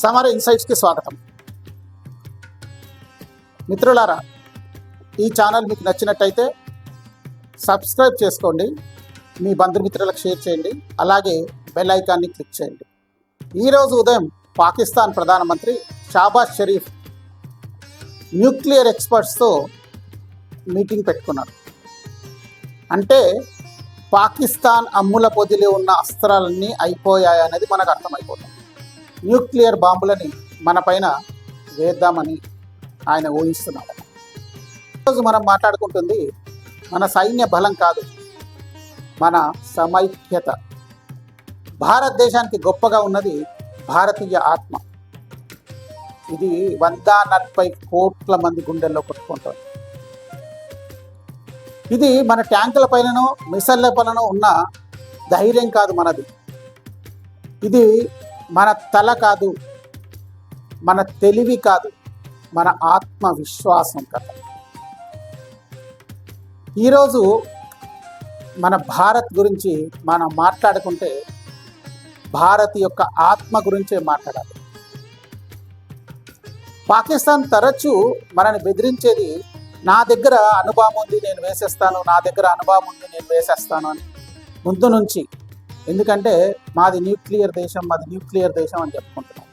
సమర ఇన్సైట్స్కి స్వాగతం. మిత్రులారా, ఈ ఛానల్ మీకు నచ్చినట్టయితే సబ్స్క్రైబ్ చేసుకోండి, మీ బంధుమిత్రులకు షేర్ చేయండి, అలాగే బెల్ ఐకాన్ని క్లిక్ చేయండి. ఈరోజు ఉదయం పాకిస్తాన్ ప్రధానమంత్రి షాబాజ్ షరీఫ్ న్యూక్లియర్ ఎక్స్పర్ట్స్తో మీటింగ్ పెట్టుకున్నారు. అంటే పాకిస్తాన్ అమ్ముల పొదిలో ఉన్న అస్త్రాలన్నీ అయిపోయాయనేది మనకు అర్థమైపోతుంది. న్యూక్లియర్ బాంబులని మన పైన వేద్దామని ఆయన ఊహిస్తున్నాడు. ఈరోజు మనం మాట్లాడుకుంటుంది మన సైన్య బలం కాదు, మన సమైక్యత. భారతదేశానికి గొప్పగా ఉన్నది భారతీయ ఆత్మ. ఇది 140 కోట్ల మంది గుండెల్లో కొట్టుకుంటుంది. ఇది మన ట్యాంకుల పైననో మిసైళ్ళ పైననో ఉన్న ధైర్యం కాదు మనది. ఇది మన తల కాదు, మన తెలివి కాదు, మన ఆత్మవిశ్వాసం కథ. ఈరోజు మన భారత్ గురించి మనం మాట్లాడుకుంటే భారత్ యొక్క ఆత్మ గురించే మాట్లాడాలి. పాకిస్తాన్ తరచూ మనని బెదిరించేది, నా దగ్గర అనుభవం ఉంది నేను వేసేస్తాను, నా దగ్గర అనుభవం ఉంది నేను వేసేస్తాను అని ముందు నుంచి. ఎందుకంటే మాది న్యూక్లియర్ దేశం అని చెప్పుకుంటున్నాం.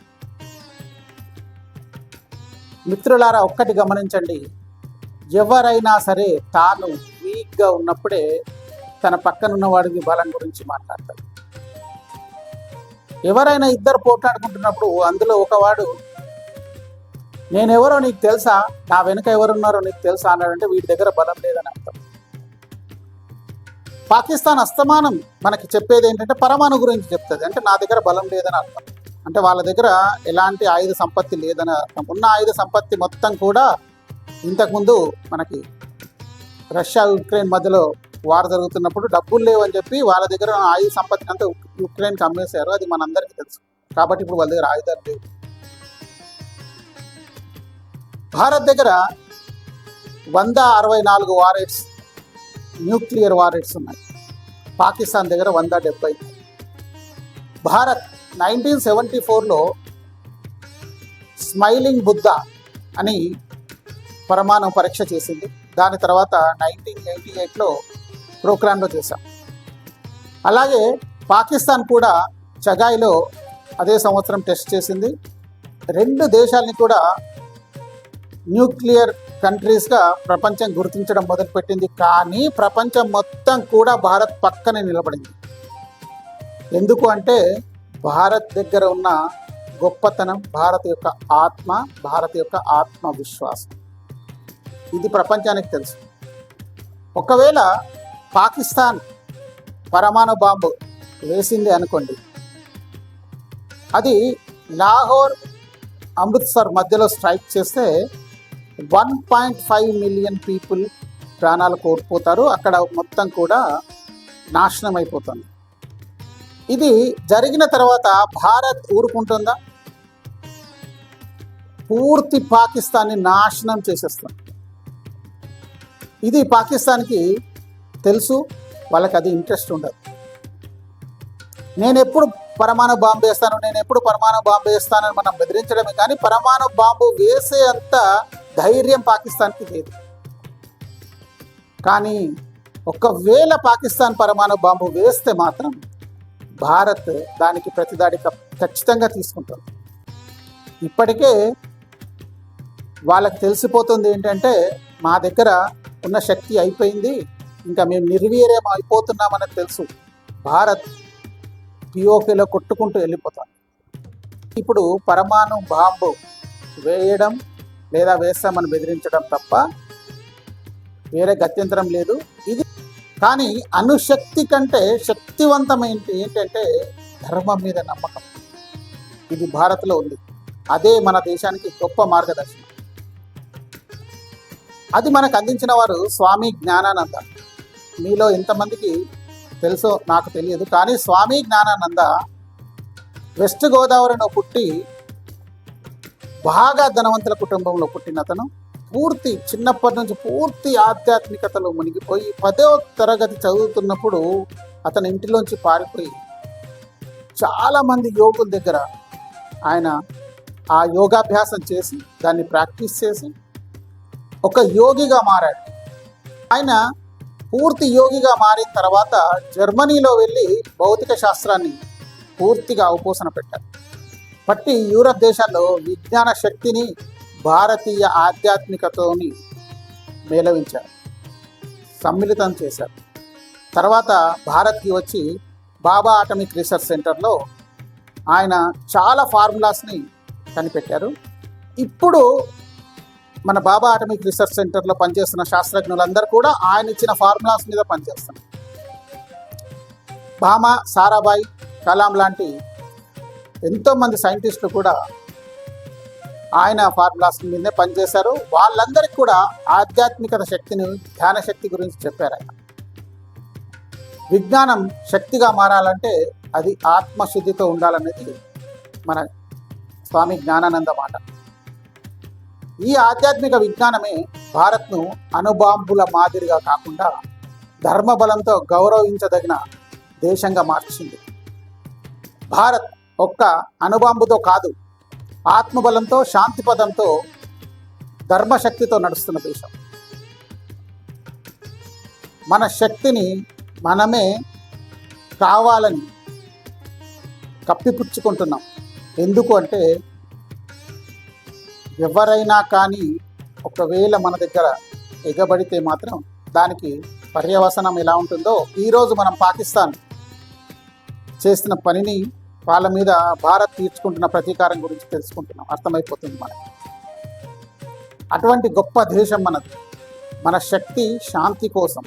మిత్రులారా, ఒక్కటి గమనించండి, ఎవరైనా సరే తాను వీక్గా ఉన్నప్పుడే తన పక్కనున్న వాడికి బలం గురించి మాట్లాడతాడు. ఎవరైనా ఇద్దరు పోట్లాడుకుంటున్నప్పుడు అందులో ఒకవాడు నేనెవరో నీకు తెలుసా, నా వెనుక ఎవరున్నారో నీకు తెలుసా అన్నాడంటే వీడి దగ్గర బలం లేదని అర్థం. పాకిస్తాన్ అస్తమానం మనకి చెప్పేది ఏంటంటే పరమాణు గురించి చెప్తుంది. అంటే నా దగ్గర బలం లేదని అర్థం. అంటే వాళ్ళ దగ్గర ఎలాంటి ఆయుధ సంపత్తి లేదని అర్థం. ఉన్న ఆయుధ సంపత్తి మొత్తం కూడా ఇంతకుముందు మనకి రష్యా యుక్రెయిన్ మధ్యలో వార్ జరుగుతున్నప్పుడు డబ్బులు లేవని చెప్పి వాళ్ళ దగ్గర ఆయుధ సంపత్తిని అంతా యుక్రెయిన్కి అమ్మేశారు. అది మనందరికీ తెలుసు. కాబట్టి ఇప్పుడు వాళ్ళ దగ్గర ఆయుధాలు లేవు. భారత్ దగ్గర 164 వారెట్స్, న్యూక్లియర్ వారెట్స్ ఉన్నాయి. పాకిస్తాన్ దగ్గర 170. భారత్ 1974లో స్మైలింగ్ బుద్ధ అని పరమాణు పరీక్ష చేసింది. దాని తర్వాత 1988లో ప్రోగ్రాంలో చేశాం. అలాగే పాకిస్తాన్ కూడా చగాయిలో అదే సంవత్సరం టెస్ట్ చేసింది. రెండు దేశాలని కూడా న్యూక్లియర్ కంట్రీస్గా ప్రపంచం గుర్తించడం మొదలుపెట్టింది. కానీ ప్రపంచం మొత్తం కూడా భారత్ పక్కనే నిలబడింది. ఎందుకు అంటే భారత్ దగ్గర ఉన్న గొప్పతనం, భారత్ యొక్క ఆత్మ, భారత్ యొక్క ఆత్మవిశ్వాసం. ఇది ప్రపంచానికి తెలుసు. ఒకవేళ పాకిస్తాన్ పరమాణు బాంబు వేసింది అనుకోండి, అది లాహోర్ అమృత్సర్ మధ్యలో స్ట్రైక్ చేస్తే 1.5 మిలియన్ పీపుల్ ప్రాణాలు కోల్పోతారు. అక్కడ మొత్తం కూడా నాశనం అయిపోతుంది. ఇది జరిగిన తర్వాత భారత్ ఊరుకుంటుందా? పూర్తి పాకిస్తాన్ని నాశనం చేసేస్తుంది. ఇది పాకిస్తాన్కి తెలుసు, వాళ్ళకి అది ఇంట్రెస్ట్ ఉండదు. నేను ఎప్పుడు పరమాణు బాంబు వేస్తానని మనం బెదిరించడమే కానీ పరమాణు బాంబు వేసే అంత ధైర్యం పాకిస్తాన్కి లేదు. కానీ ఒకవేళ పాకిస్తాన్ పరమాణు బాంబు వేస్తే మాత్రం భారత్ దానికి ప్రతిదాడి ఖచ్చితంగా తీసుకుంటుంది. ఇప్పటికే వాళ్ళకి తెలిసిపోతుంది ఏంటంటే మా దగ్గర ఉన్న శక్తి అయిపోయింది, ఇంకా మేము నిర్వీర్యం అయిపోతున్నామని తెలుసు. భారత్ పిఓకేలో కొట్టుకుంటూ వెళ్ళిపోతాం. ఇప్పుడు పరమాణు బాంబు వేయడం లేదా వేస్తామని బెదిరించడం తప్ప వేరే గత్యంతరం లేదు. ఇది కానీ అణుశక్తి కంటే శక్తివంతమైనది ఏంటంటే ధర్మం మీద నమ్మకం. ఇది భారత్లో ఉంది. అదే మన దేశానికి గొప్ప మార్గదర్శనం. అది మనకు అందించిన వారు స్వామి జ్ఞానానంద. మీలో ఎంతమందికి తెలుసో నాకు తెలియదు, కానీ స్వామి జ్ఞానానంద వెస్ట్ గోదావరిలో పుట్టి బాగా ధనవంతుల కుటుంబంలో పుట్టిన అతను పూర్తి చిన్నప్పటి నుంచి పూర్తి ఆధ్యాత్మికతలో మునిగిపోయి 10వ తరగతి చదువుతున్నప్పుడు అతని ఇంటిలోంచి పారిపోయి చాలామంది యోగుల దగ్గర ఆయన ఆ యోగాభ్యాసం చేసి దాన్ని ప్రాక్టీస్ చేసి ఒక యోగిగా మారాడు. ఆయన పూర్తి యోగిగా మారిన తర్వాత జర్మనీలో వెళ్ళి భౌతిక శాస్త్రాన్ని పూర్తిగా అవపోసన పెట్టారు. బట్టి యూరప్ దేశాల్లో విజ్ఞాన శక్తిని భారతీయ ఆధ్యాత్మికతని మేళవించారు, సమ్మిళితం చేశారు. తర్వాత భారత్కి వచ్చి బాబా అటామిక్ రీసెర్చ్ సెంటర్లో ఆయన చాలా ఫార్ములాస్ని కనిపెట్టారు. ఇప్పుడు మన బాబా అటామిక్ రీసెర్చ్ సెంటర్లో పనిచేస్తున్న శాస్త్రజ్ఞులందరూ కూడా ఆయన ఇచ్చిన ఫార్ములాస్ మీద పనిచేస్తున్నారు. భామా, సారాభాయ్, కలాం లాంటి ఎంతోమంది సైంటిస్టులు కూడా ఆయన ఫార్ములాస్ మీదే పనిచేశారు. వాళ్ళందరికీ కూడా ఆధ్యాత్మికత శక్తిని, ధ్యాన శక్తి గురించి చెప్పారు ఆయన. విజ్ఞానం శక్తిగా మారాలంటే అది ఆత్మశుద్ధితో ఉండాలనేది మన స్వామి జ్ఞానానంద మాట. ఈ ఆధ్యాత్మిక విజ్ఞానమే భారత్ను అణుబాంబుల మాదిరిగా కాకుండా ధర్మబలంతో గౌరవించదగిన దేశంగా మార్చింది. భారత్ ఒక్క అణుబాంబుతో కాదు, ఆత్మబలంతో, శాంతి పదంతో, ధర్మశక్తితో నడుస్తున్న దేశం. మన శక్తిని మనమే కావాలని కప్పిపుచ్చుకుంటున్నాం. ఎందుకు అంటే ఎవరైనా కానీ ఒకవేళ మన దగ్గర ఎగబడితే మాత్రం దానికి పర్యవసనం ఎలా ఉంటుందో ఈరోజు మనం పాకిస్తాన్ చేస్తున్న పనిని, వాళ్ళ మీద భారత్ తీర్చుకుంటున్న ప్రతీకారం గురించి తెలుసుకుంటున్నాం, అర్థమైపోతుంది మనకి. అటువంటి గొప్ప దేశం మనది. మన శక్తి శాంతి కోసం,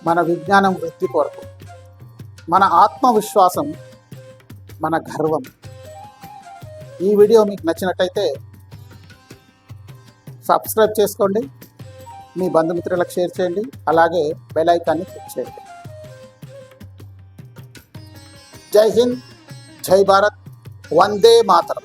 మన విజ్ఞానం వృద్ధి కొరకు, మన ఆత్మవిశ్వాసం, మన గర్వం. ఈ వీడియో మీకు నచ్చినట్టయితే సబ్స్క్రైబ్ చేసుకోండి, మీ బంధుమిత్రులకు షేర్ చేయండి, అలాగే బెల్ ఐకాన్ని క్లిక్ చేయండి. జై హింద్, జై భారత్, వందే మాతరం.